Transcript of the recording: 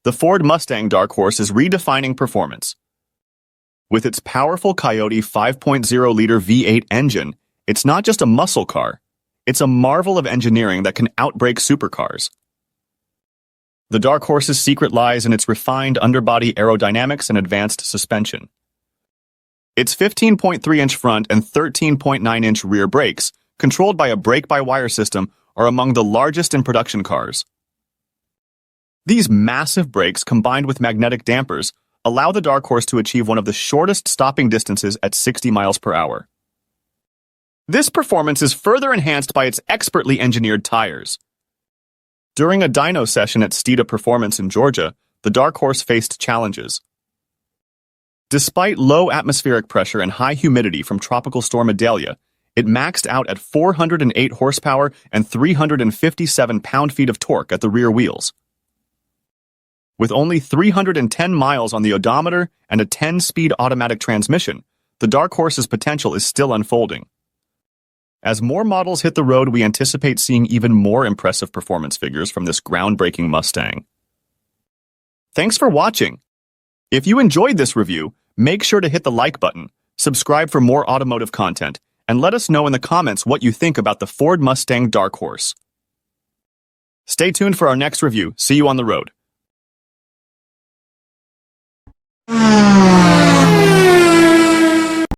the Ford Mustang Dark Horse is redefining performance. With its powerful Coyote 5.0-liter V8 engine, it's not just a muscle car, it's a marvel of engineering that can outbrake supercars. The Dark Horse's secret lies in its refined underbody aerodynamics and advanced suspension. Its 15.3-inch front and 13.9-inch rear brakes, controlled by a brake-by-wire system, are among the largest in production cars. These massive brakes, combined with magnetic dampers, allow the Dark Horse to achieve one of the shortest stopping distances at 60 miles per hour. This performance is further enhanced by its expertly engineered tires. During a dyno session at Stita Performance in Georgia, the Dark Horse faced challenges. Despite low atmospheric pressure and high humidity from Tropical Storm Idalia, it maxed out at 408 horsepower and 357 pound-feet of torque at the rear wheels. With only 310 miles on the odometer and a 10-speed automatic transmission, the Dark Horse's potential is still unfolding. As more models hit the road, we anticipate seeing even more impressive performance figures from this groundbreaking Mustang. Thanks for watching. If you enjoyed this review, make sure to hit the like button, subscribe for more automotive content, and let us know in the comments what you think about the Ford Mustang Dark Horse. Stay tuned for our next review. See you on the road.